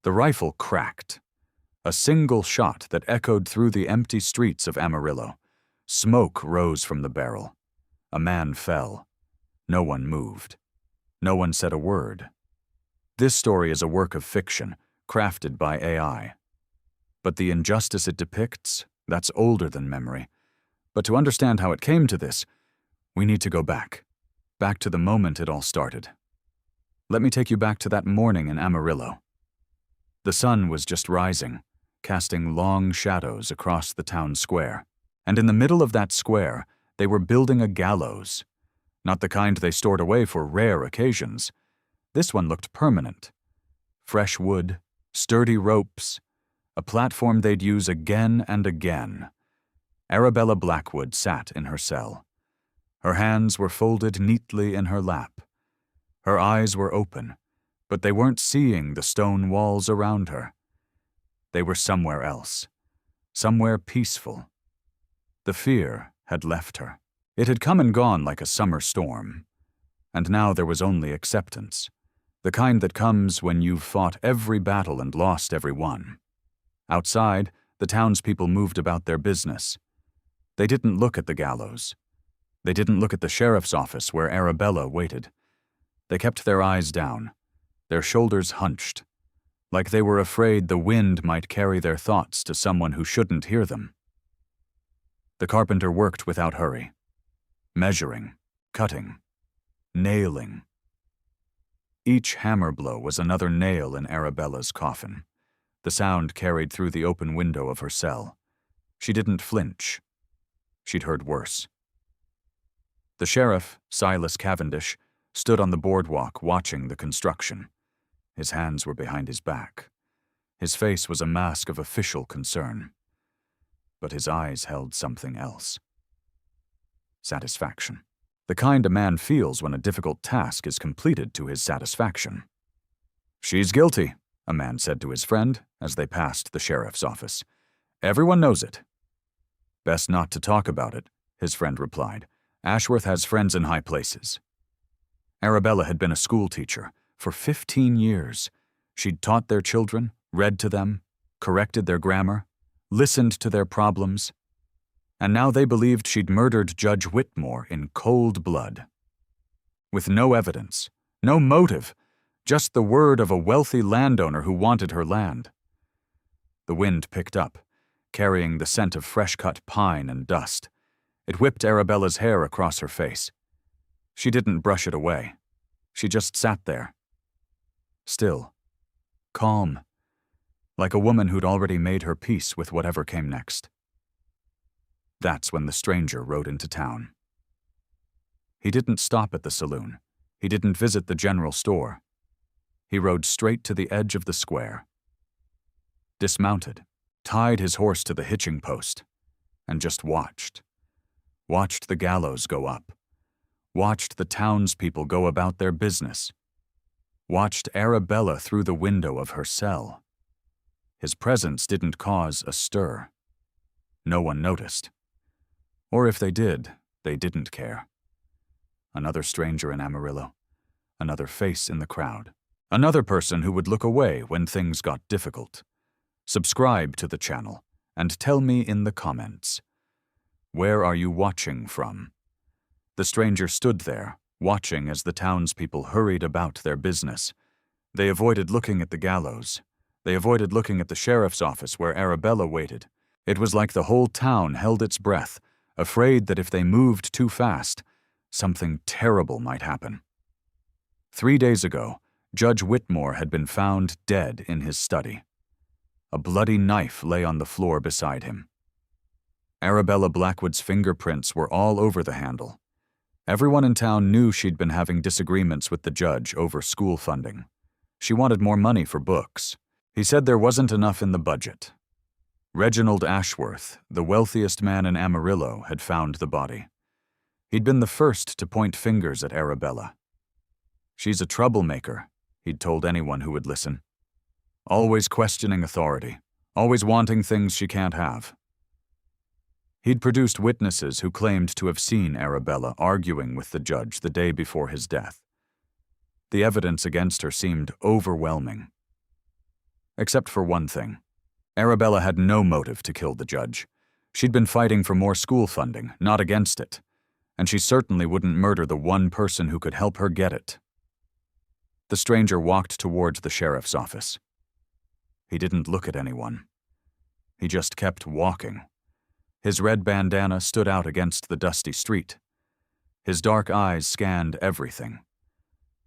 The rifle cracked. A single shot that echoed through the empty streets of Amarillo. Smoke rose from the barrel. A man fell. No one moved. No one said a word. This story is a work of fiction, crafted by AI. But the injustice it depicts, that's older than memory. But to understand how it came to this, we need to go back to the moment it all started. Let me take you back to that morning in Amarillo. The sun was just rising, casting long shadows across the town square. And in the middle of that square, they were building a gallows. Not the kind they stored away for rare occasions. This one looked permanent. Fresh wood, sturdy ropes, a platform they'd use again and again. Arabella Blackwood sat in her cell. Her hands were folded neatly in her lap. Her eyes were open, but they weren't seeing the stone walls around her. They were somewhere else, somewhere peaceful. The fear had left her. It had come and gone like a summer storm. And now there was only acceptance, the kind that comes when you've fought every battle and lost every one. Outside, the townspeople moved about their business. They didn't look at the gallows. They didn't look at the sheriff's office where Arabella waited. They kept their eyes down, their shoulders hunched, like they were afraid the wind might carry their thoughts to someone who shouldn't hear them. The carpenter worked without hurry, measuring, cutting, nailing. Each hammer blow was another nail in Arabella's coffin. The sound carried through the open window of her cell. She didn't flinch. She'd heard worse. The sheriff, Silas Cavendish, stood on the boardwalk watching the construction. His hands were behind his back. His face was a mask of official concern. But his eyes held something else. Satisfaction. The kind a man feels when a difficult task is completed to his satisfaction. "She's guilty," a man said to his friend as they passed the sheriff's office. "Everyone knows it." "Best not to talk about it," his friend replied. "Ashworth has friends in high places." Arabella had been a schoolteacher for 15 years. She'd taught their children, read to them, corrected their grammar, listened to their problems, and now they believed she'd murdered Judge Whitmore in cold blood. With no evidence, no motive, just the word of a wealthy landowner who wanted her land. The wind picked up, carrying the scent of fresh-cut pine and dust. It whipped Arabella's hair across her face. She didn't brush it away. She just sat there. Still, calm, like a woman who'd already made her peace with whatever came next. That's when the stranger rode into town. He didn't stop at the saloon. He didn't visit the general store. He rode straight to the edge of the square. Dismounted, tied his horse to the hitching post, and just watched. Watched the gallows go up. Watched the townspeople go about their business. Watched Arabella through the window of her cell. His presence didn't cause a stir. No one noticed. Or if they did, they didn't care. Another stranger in Amarillo. Another face in the crowd. Another person who would look away when things got difficult. Subscribe to the channel and tell me in the comments. Where are you watching from? The stranger stood there, watching as the townspeople hurried about their business. They avoided looking at the gallows. They avoided looking at the sheriff's office where Arabella waited. It was like the whole town held its breath, afraid that if they moved too fast, something terrible might happen. 3 days ago, Judge Whitmore had been found dead in his study. A bloody knife lay on the floor beside him. Arabella Blackwood's fingerprints were all over the handle. Everyone in town knew she'd been having disagreements with the judge over school funding. She wanted more money for books. He said there wasn't enough in the budget. Reginald Ashworth, the wealthiest man in Amarillo, had found the body. He'd been the first to point fingers at Arabella. "She's a troublemaker," he'd told anyone who would listen. "Always questioning authority, always wanting things she can't have." He'd produced witnesses who claimed to have seen Arabella arguing with the judge the day before his death. The evidence against her seemed overwhelming. Except for one thing. Arabella had no motive to kill the judge. She'd been fighting for more school funding, not against it. And she certainly wouldn't murder the one person who could help her get it. The stranger walked towards the sheriff's office. He didn't look at anyone. He just kept walking. His red bandana stood out against the dusty street. His dark eyes scanned everything,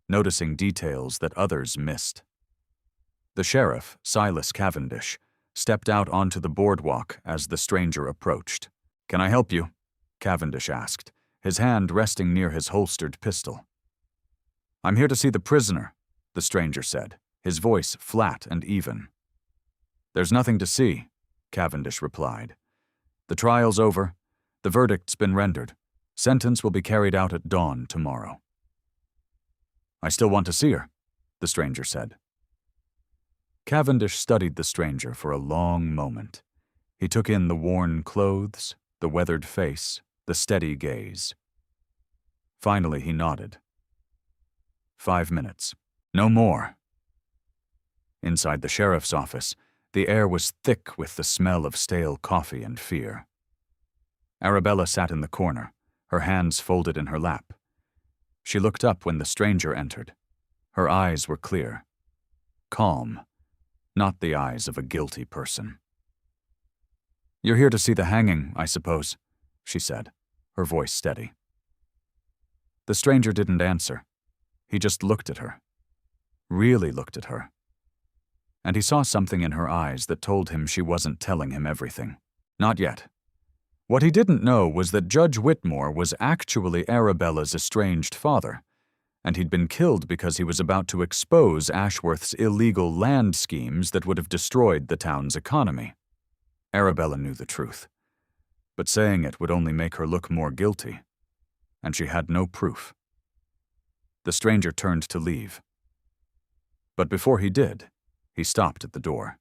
noticing details that others missed. The sheriff, Silas Cavendish, stepped out onto the boardwalk as the stranger approached. "Can I help you?" Cavendish asked, his hand resting near his holstered pistol. "I'm here to see the prisoner," the stranger said, his voice flat and even. "There's nothing to see," Cavendish replied. "The trial's over. The verdict's been rendered. Sentence will be carried out at dawn tomorrow." "I still want to see her," the stranger said. Cavendish studied the stranger for a long moment. He took in the worn clothes, the weathered face, the steady gaze. Finally, he nodded. 5 minutes. No more. Inside the sheriff's office, the air was thick with the smell of stale coffee and fear. Arabella sat in the corner, her hands folded in her lap. She looked up when the stranger entered. Her eyes were clear, calm, not the eyes of a guilty person. "You're here to see the hanging, I suppose," she said, her voice steady. The stranger didn't answer. He just looked at her. Really looked at her. And he saw something in her eyes that told him she wasn't telling him everything. Not yet. What he didn't know was that Judge Whitmore was actually Arabella's estranged father, and he'd been killed because he was about to expose Ashworth's illegal land schemes that would have destroyed the town's economy. Arabella knew the truth, but saying it would only make her look more guilty, and she had no proof. The stranger turned to leave. But before he did, he stopped at the door.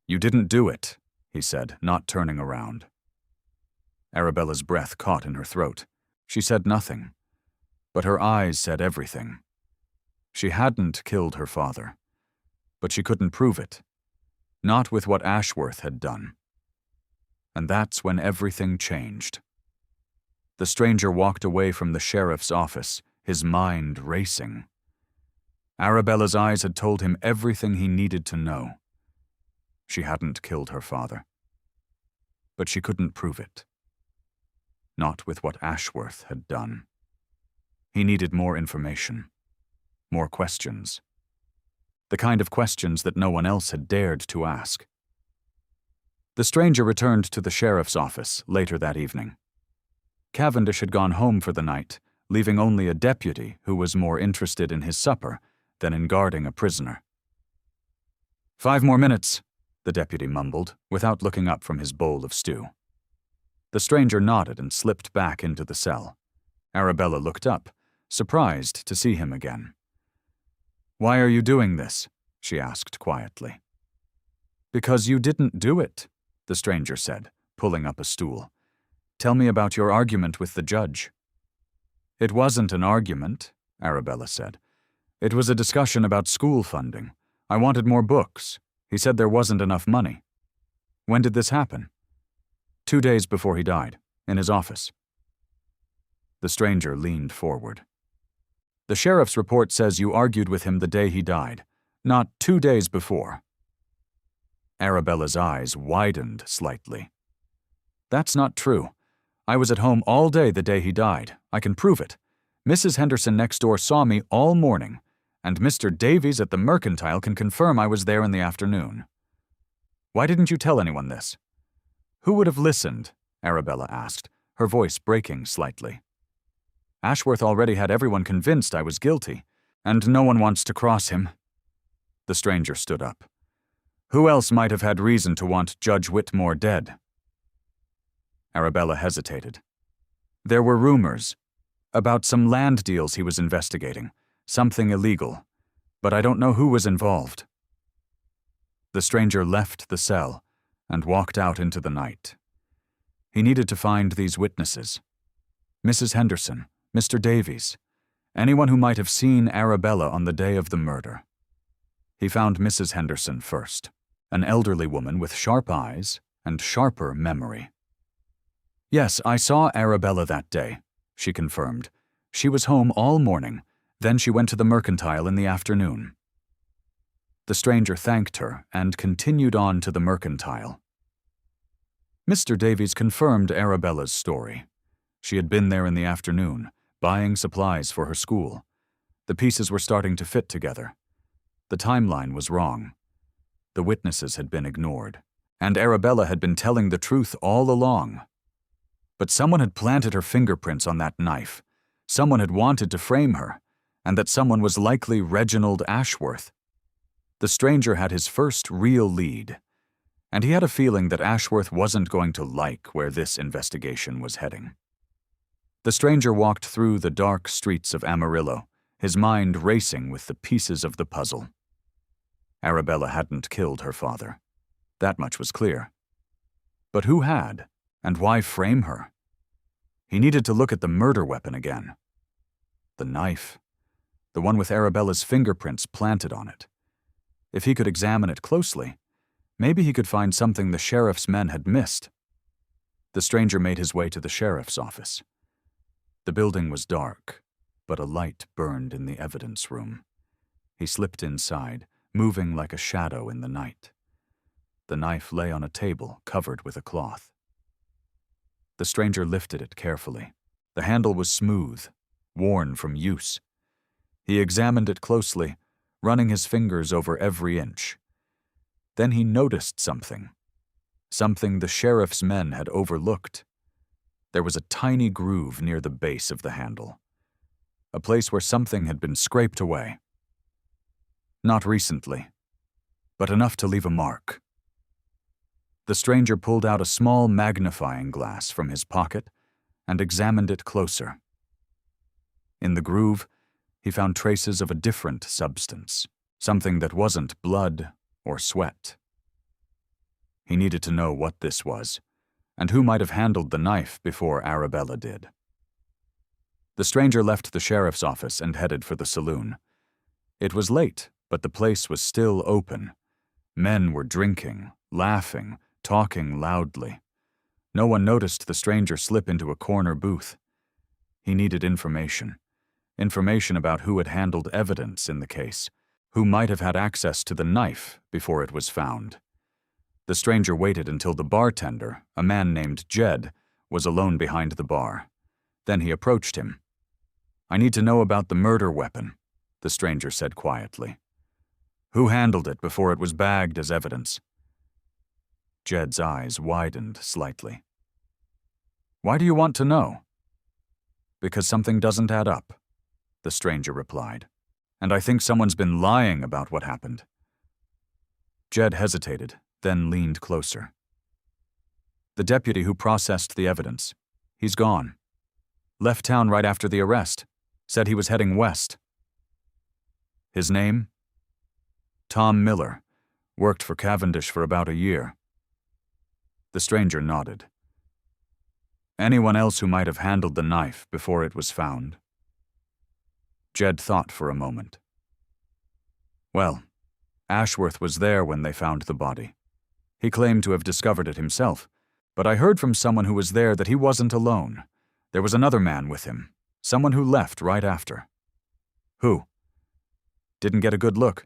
"You didn't do it," he said, not turning around. Arabella's breath caught in her throat. She said nothing, but her eyes said everything. She hadn't killed her father, but she couldn't prove it, not with what Ashworth had done. And that's when everything changed. The stranger walked away from the sheriff's office, his mind racing. Arabella's eyes had told him everything he needed to know. She hadn't killed her father, but she couldn't prove it. Not with what Ashworth had done. He needed more information, more questions. The kind of questions that no one else had dared to ask. The stranger returned to the sheriff's office later that evening. Cavendish had gone home for the night, leaving only a deputy who was more interested in his supper than in guarding a prisoner. 5 more minutes, the deputy mumbled, without looking up from his bowl of stew. The stranger nodded and slipped back into the cell. Arabella looked up, surprised to see him again. "Why are you doing this?" she asked quietly. "Because you didn't do it," the stranger said, pulling up a stool. "Tell me about your argument with the judge." "It wasn't an argument," Arabella said. "It was a discussion about school funding. I wanted more books. He said there wasn't enough money." "When did this happen?" 2 days before he died, in his office. The stranger leaned forward. "The sheriff's report says you argued with him the day he died, not 2 days before." Arabella's eyes widened slightly. "That's not true. I was at home all day the day he died. I can prove it. Mrs. Henderson next door saw me all morning, and Mr. Davies at the Mercantile can confirm I was there in the afternoon. Why didn't you tell anyone this?" "Who would have listened?" Arabella asked, her voice breaking slightly. "Ashworth already had everyone convinced I was guilty, and no one wants to cross him." The stranger stood up. "Who else might have had reason to want Judge Whitmore dead?" Arabella hesitated. "There were rumors about some land deals he was investigating, something illegal, but I don't know who was involved." The stranger left the cell and walked out into the night. He needed to find these witnesses. Mrs. Henderson, Mr. Davies, anyone who might have seen Arabella on the day of the murder. He found Mrs. Henderson first, an elderly woman with sharp eyes and sharper memory. "Yes, I saw Arabella that day," she confirmed. "She was home all morning, then she went to the mercantile in the afternoon." The stranger thanked her and continued on to the mercantile. Mr. Davies confirmed Arabella's story. She had been there in the afternoon, buying supplies for her school. The pieces were starting to fit together. The timeline was wrong. The witnesses had been ignored, and Arabella had been telling the truth all along. But someone had planted her fingerprints on that knife. Someone had wanted to frame her, and that someone was likely Reginald Ashworth. The stranger had his first real lead, and he had a feeling that Ashworth wasn't going to like where this investigation was heading. The stranger walked through the dark streets of Amarillo, his mind racing with the pieces of the puzzle. Arabella hadn't killed her father. That much was clear. But who had, and why frame her? He needed to look at the murder weapon again. The knife. The one with Arabella's fingerprints planted on it. If he could examine it closely, maybe he could find something the sheriff's men had missed. The stranger made his way to the sheriff's office. The building was dark, but a light burned in the evidence room. He slipped inside, moving like a shadow in the night. The knife lay on a table covered with a cloth. The stranger lifted it carefully. The handle was smooth, worn from use. He examined it closely, running his fingers over every inch. Then he noticed something the sheriff's men had overlooked. There was a tiny groove near the base of the handle, a place where something had been scraped away. Not recently, but enough to leave a mark. The stranger pulled out a small magnifying glass from his pocket and examined it closer. In the groove, he found traces of a different substance, something that wasn't blood or sweat. He needed to know what this was, and who might have handled the knife before Arabella did. The stranger left the sheriff's office and headed for the saloon. It was late, but the place was still open. Men were drinking, laughing, talking loudly. No one noticed the stranger slip into a corner booth. He needed information about who had handled evidence in the case, who might have had access to the knife before it was found. The stranger waited until the bartender, a man named Jed, was alone behind the bar. Then he approached him. "I need to know about the murder weapon," the stranger said quietly. "Who handled it before it was bagged as evidence?" Jed's eyes widened slightly. "Why do you want to know?" "Because something doesn't add up," the stranger replied. "And I think someone's been lying about what happened." Jed hesitated, then leaned closer. "The deputy who processed the evidence. He's gone. Left town right after the arrest. Said he was heading west." "His name?" "Tom Miller. Worked for Cavendish for about a year." The stranger nodded. "Anyone else who might have handled the knife before it was found?" Jed thought for a moment. "Well, Ashworth was there when they found the body. He claimed to have discovered it himself, but I heard from someone who was there that he wasn't alone. There was another man with him, someone who left right after." "Who?" "Didn't get a good look,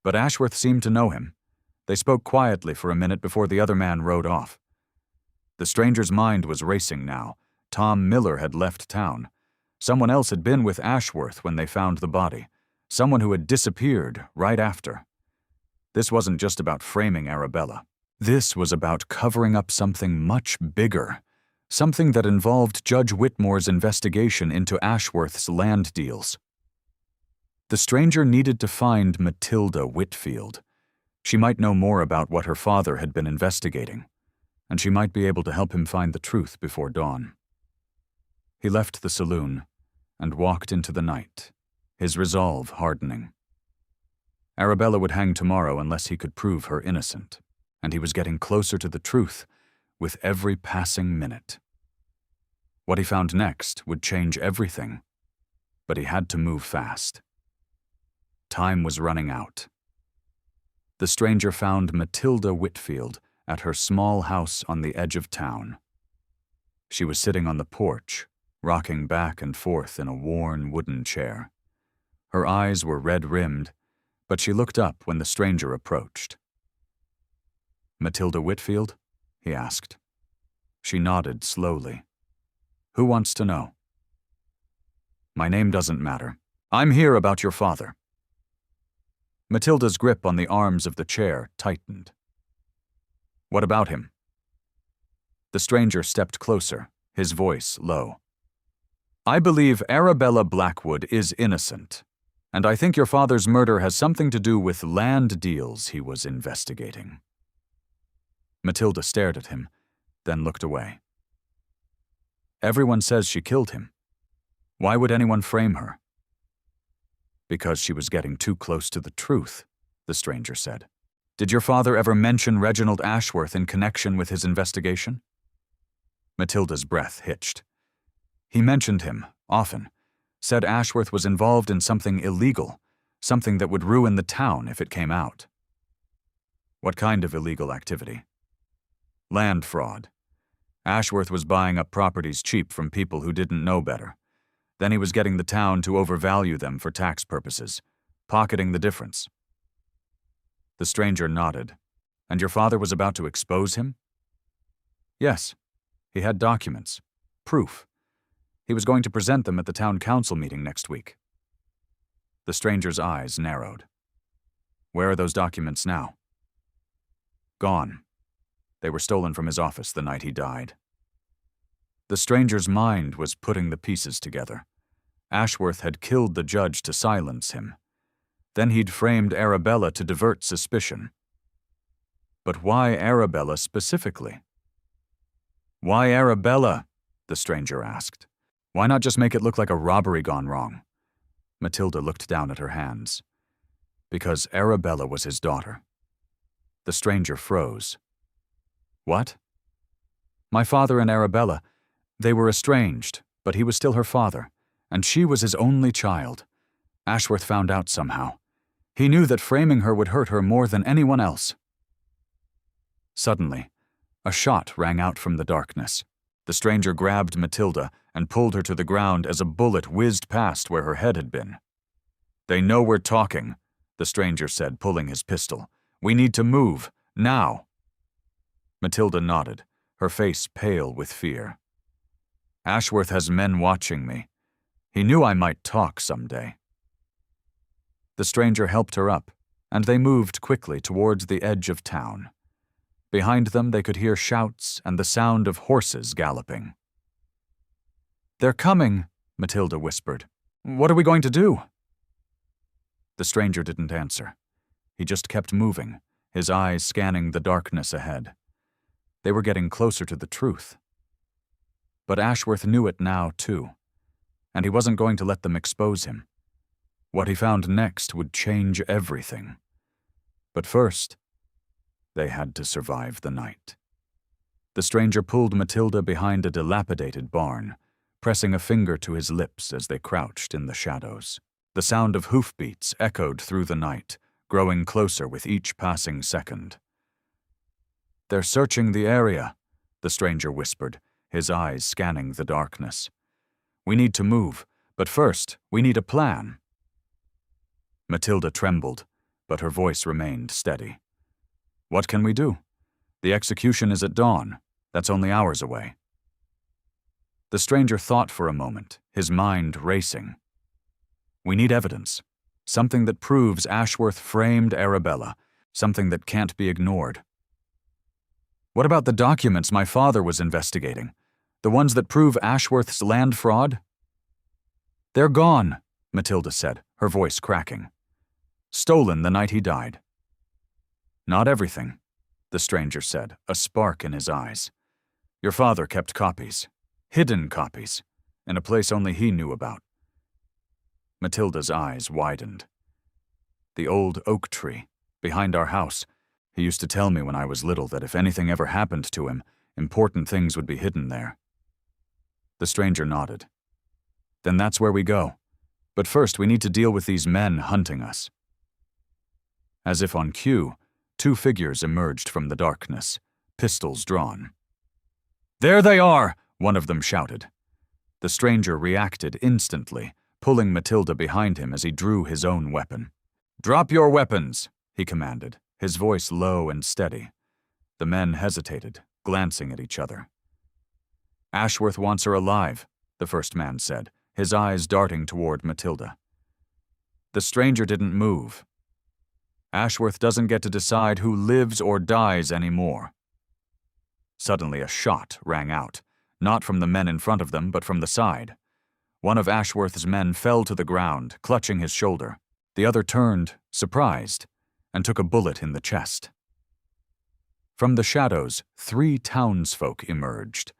but Ashworth seemed to know him. They spoke quietly for a minute before the other man rode off." The stranger's mind was racing now. Tom Miller had left town. Someone else had been with Ashworth when they found the body, someone who had disappeared right after. This wasn't just about framing Arabella. This was about covering up something much bigger, something that involved Judge Whitmore's investigation into Ashworth's land deals. The stranger needed to find Matilda Whitfield. She might know more about what her father had been investigating, and she might be able to help him find the truth before dawn. He left the saloon and walked into the night, his resolve hardening. Arabella would hang tomorrow unless he could prove her innocent, and he was getting closer to the truth with every passing minute. What he found next would change everything, but he had to move fast. Time was running out. The stranger found Matilda Whitfield at her small house on the edge of town. She was sitting on the porch, rocking back and forth in a worn wooden chair. Her eyes were red-rimmed, but she looked up when the stranger approached. "Matilda Whitfield?" he asked. She nodded slowly. "Who wants to know?" "My name doesn't matter. I'm here about your father." Matilda's grip on the arms of the chair tightened. "What about him?" The stranger stepped closer, his voice low. "I believe Arabella Blackwood is innocent, and I think your father's murder has something to do with land deals he was investigating." Matilda stared at him, then looked away. "Everyone says she killed him. Why would anyone frame her?" "Because she was getting too close to the truth," the stranger said. "Did your father ever mention Reginald Ashworth in connection with his investigation?" Matilda's breath hitched. "He mentioned him, often. Said Ashworth was involved in something illegal, something that would ruin the town if it came out." "What kind of illegal activity?" "Land fraud. Ashworth was buying up properties cheap from people who didn't know better. Then he was getting the town to overvalue them for tax purposes, pocketing the difference." The stranger nodded. "And your father was about to expose him?" "Yes. He had documents. Proof. He was going to present them at the town council meeting next week." The stranger's eyes narrowed. "Where are those documents now?" "Gone. They were stolen from his office the night he died." The stranger's mind was putting the pieces together. Ashworth had killed the judge to silence him. Then he'd framed Arabella to divert suspicion. But why Arabella specifically? "Why Arabella?" the stranger asked. "Why not just make it look like a robbery gone wrong?" Matilda looked down at her hands. "Because Arabella was his daughter." The stranger froze. "What?" "My father and Arabella, they were estranged, but he was still her father, and she was his only child. Ashworth found out somehow. He knew that framing her would hurt her more than anyone else." Suddenly, a shot rang out from the darkness. The stranger grabbed Matilda and pulled her to the ground as a bullet whizzed past where her head had been. "They know we're talking," the stranger said, pulling his pistol. "We need to move, now." Matilda nodded, her face pale with fear. "Ashworth has men watching me. He knew I might talk someday." The stranger helped her up, and they moved quickly towards the edge of town. Behind them they could hear shouts and the sound of horses galloping. "They're coming," Matilda whispered. "What are we going to do?" The stranger didn't answer. He just kept moving, his eyes scanning the darkness ahead. They were getting closer to the truth. But Ashworth knew it now, too, and he wasn't going to let them expose him. What he found next would change everything. But first, they had to survive the night. The stranger pulled Matilda behind a dilapidated barn, pressing a finger to his lips as they crouched in the shadows. The sound of hoofbeats echoed through the night, growing closer with each passing second. "They're searching the area," the stranger whispered, his eyes scanning the darkness. "We need to move, but first, we need a plan." Matilda trembled, but her voice remained steady. "What can we do? The execution is at dawn. That's only hours away." The stranger thought for a moment, his mind racing. "We need evidence. Something that proves Ashworth framed Arabella. Something that can't be ignored." "What about the documents my father was investigating? The ones that prove Ashworth's land fraud?" "They're gone," Matilda said, her voice cracking. "Stolen the night he died." "Not everything," the stranger said, a spark in his eyes. "Your father kept copies, hidden copies, in a place only he knew about." Matilda's eyes widened. "The old oak tree, behind our house. He used to tell me when I was little that if anything ever happened to him, important things would be hidden there." The stranger nodded. "Then that's where we go. But first we need to deal with these men hunting us." As if on cue, 2 figures emerged from the darkness, pistols drawn. "There they are!" one of them shouted. The stranger reacted instantly, pulling Matilda behind him as he drew his own weapon. "Drop your weapons," he commanded, his voice low and steady. The men hesitated, glancing at each other. "Ashworth wants her alive," the first man said, his eyes darting toward Matilda. The stranger didn't move. "Ashworth doesn't get to decide who lives or dies anymore." Suddenly a shot rang out, not from the men in front of them, but from the side. One of Ashworth's men fell to the ground, clutching his shoulder. The other turned, surprised, and took a bullet in the chest. From the shadows, 3 townsfolk emerged,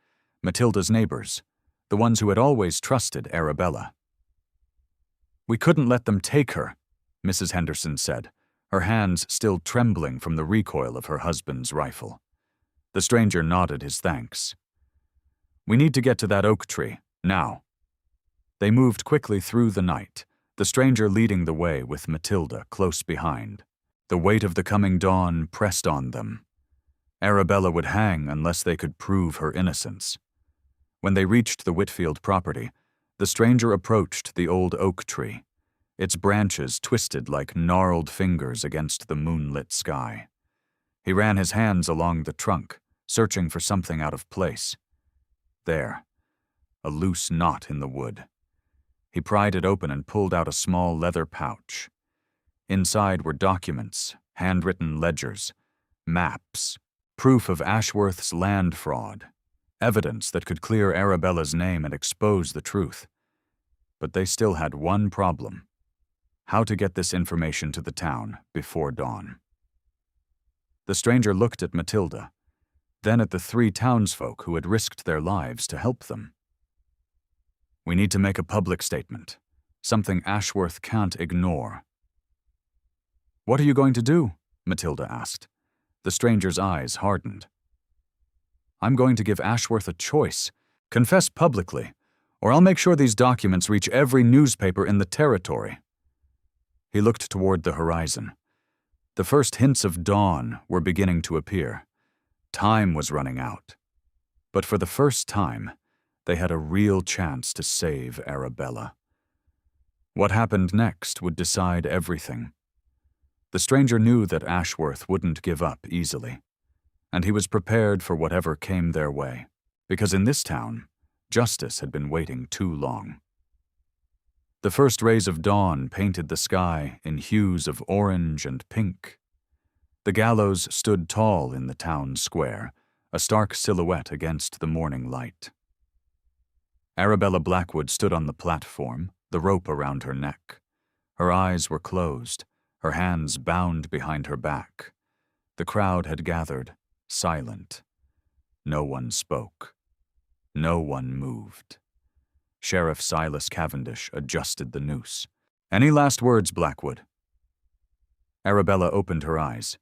Matilda's neighbors, the ones who had always trusted Arabella. "We couldn't let them take her," Mrs. Henderson said, her hands still trembling from the recoil of her husband's rifle. The stranger nodded his thanks. "We need to get to that oak tree, now." They moved quickly through the night, the stranger leading the way with Matilda close behind. The weight of the coming dawn pressed on them. Arabella would hang unless they could prove her innocence. When they reached the Whitfield property, the stranger approached the old oak tree, its branches twisted like gnarled fingers against the moonlit sky. He ran his hands along the trunk, searching for something out of place. There, a loose knot in the wood. He pried it open and pulled out a small leather pouch. Inside were documents, handwritten ledgers, maps, proof of Ashworth's land fraud, evidence that could clear Arabella's name and expose the truth. But they still had one problem: how to get this information to the town before dawn. The stranger looked at Matilda, then at the 3 townsfolk who had risked their lives to help them. "We need to make a public statement, something Ashworth can't ignore." "What are you going to do?" Matilda asked. The stranger's eyes hardened. "I'm going to give Ashworth a choice. Confess publicly, or I'll make sure these documents reach every newspaper in the territory." He looked toward the horizon. The first hints of dawn were beginning to appear. Time was running out. But for the first time, they had a real chance to save Arabella. What happened next would decide everything. The stranger knew that Ashworth wouldn't give up easily, and he was prepared for whatever came their way, because in this town, justice had been waiting too long. The first rays of dawn painted the sky in hues of orange and pink. The gallows stood tall in the town square, a stark silhouette against the morning light. Arabella Blackwood stood on the platform, the rope around her neck. Her eyes were closed, her hands bound behind her back. The crowd had gathered, silent. No one spoke. No one moved. Sheriff Silas Cavendish adjusted the noose. "Any last words, Blackwood?" Arabella opened her eyes.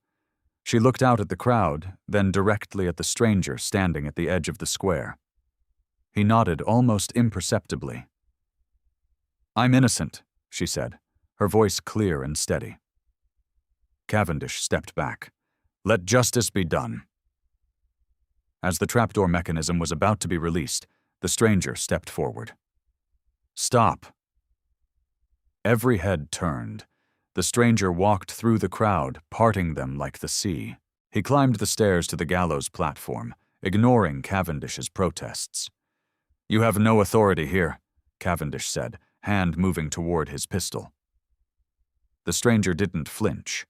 She looked out at the crowd, then directly at the stranger standing at the edge of the square. He nodded almost imperceptibly. "I'm innocent," she said, her voice clear and steady. Cavendish stepped back. "Let justice be done." As the trapdoor mechanism was about to be released, the stranger stepped forward. "Stop." Every head turned. The stranger walked through the crowd, parting them like the sea. He climbed the stairs to the gallows platform, ignoring Cavendish's protests. "You have no authority here," Cavendish said, hand moving toward his pistol. The stranger didn't flinch.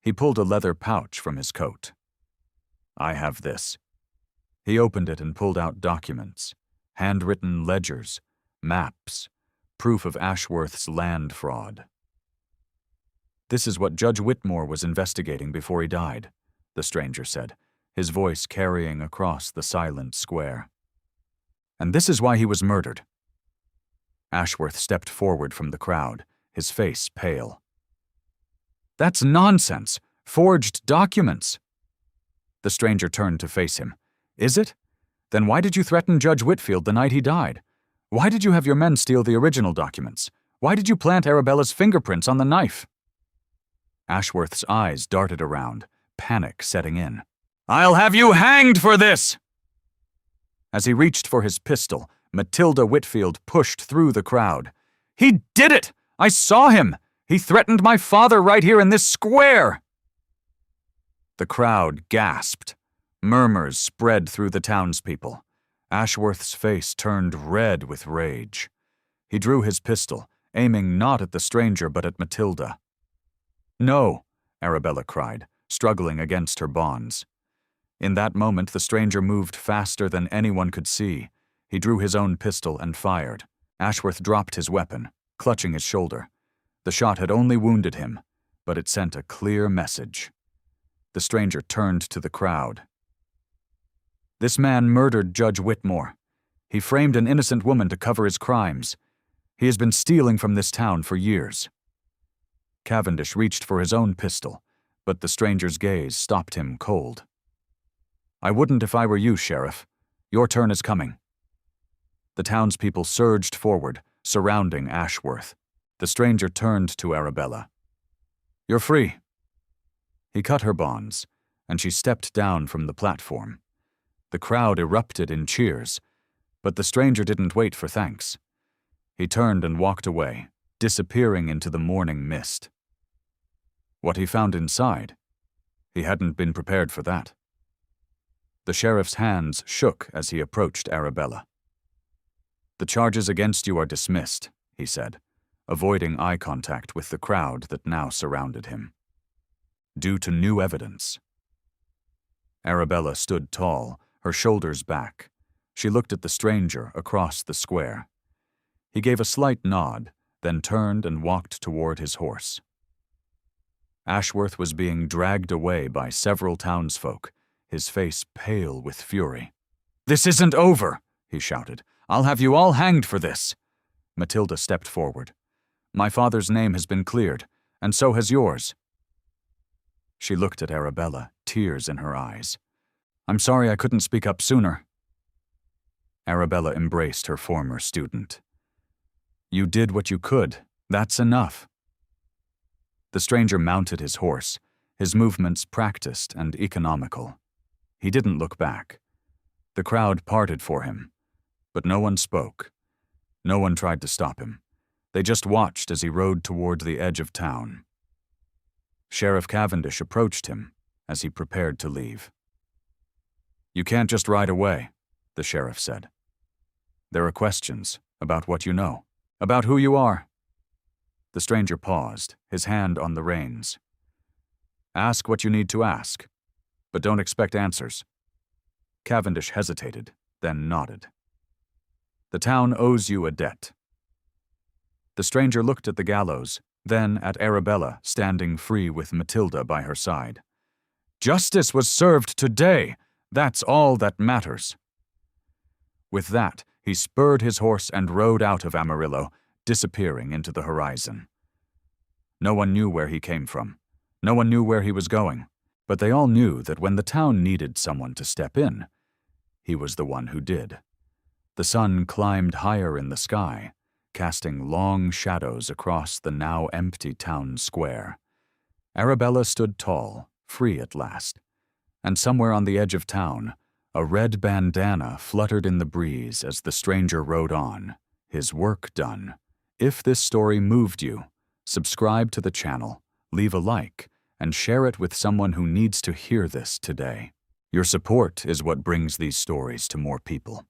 He pulled a leather pouch from his coat. "I have this." He opened it and pulled out documents, handwritten ledgers, maps, proof of Ashworth's land fraud. "This is what Judge Whitmore was investigating before he died," the stranger said, his voice carrying across the silent square. "And this is why he was murdered." Ashworth stepped forward from the crowd, his face pale. "That's nonsense! Forged documents!" The stranger turned to face him. "Is it? Then why did you threaten Judge Whitfield the night he died? Why did you have your men steal the original documents? Why did you plant Arabella's fingerprints on the knife?" Ashworth's eyes darted around, panic setting in. "I'll have you hanged for this!" As he reached for his pistol, Matilda Whitfield pushed through the crowd. "He did it! I saw him! He threatened my father right here in this square!" The crowd gasped. Murmurs spread through the townspeople. Ashworth's face turned red with rage. He drew his pistol, aiming not at the stranger but at Matilda. "No," Arabella cried, struggling against her bonds. In that moment, the stranger moved faster than anyone could see. He drew his own pistol and fired. Ashworth dropped his weapon, clutching his shoulder. The shot had only wounded him, but it sent a clear message. The stranger turned to the crowd. "This man murdered Judge Whitmore. He framed an innocent woman to cover his crimes. He has been stealing from this town for years." Cavendish reached for his own pistol, but the stranger's gaze stopped him cold. "I wouldn't if I were you, Sheriff. Your turn is coming." The townspeople surged forward, surrounding Ashworth. The stranger turned to Arabella. "You're free." He cut her bonds, and she stepped down from the platform. The crowd erupted in cheers, but the stranger didn't wait for thanks. He turned and walked away, disappearing into the morning mist. What he found inside, he hadn't been prepared for that. The sheriff's hands shook as he approached Arabella. "The charges against you are dismissed," he said, avoiding eye contact with the crowd that now surrounded him. "Due to new evidence." Arabella stood tall, her shoulders back. She looked at the stranger across the square. He gave a slight nod, then turned and walked toward his horse. Ashworth was being dragged away by several townsfolk, his face pale with fury. "This isn't over," he shouted. "I'll have you all hanged for this." Matilda stepped forward. "My father's name has been cleared, and so has yours." She looked at Arabella, tears in her eyes. "I'm sorry I couldn't speak up sooner." Arabella embraced her former student. "You did what you could. That's enough." The stranger mounted his horse, his movements practiced and economical. He didn't look back. The crowd parted for him, but no one spoke. No one tried to stop him. They just watched as he rode toward the edge of town. Sheriff Cavendish approached him as he prepared to leave. "You can't just ride away," the sheriff said. "There are questions about what you know, about who you are." The stranger paused, his hand on the reins. "Ask what you need to ask, but don't expect answers." Cavendish hesitated, then nodded. "The town owes you a debt." The stranger looked at the gallows, then at Arabella standing free with Matilda by her side. "Justice was served today. That's all that matters." With that, he spurred his horse and rode out of Amarillo, disappearing into the horizon. No one knew where he came from. No one knew where he was going, but they all knew that when the town needed someone to step in, he was the one who did. The sun climbed higher in the sky, casting long shadows across the now empty town square. Arabella stood tall, free at last, and somewhere on the edge of town, a red bandana fluttered in the breeze as the stranger rode on, his work done. If this story moved you, subscribe to the channel, leave a like, and share it with someone who needs to hear this today. Your support is what brings these stories to more people.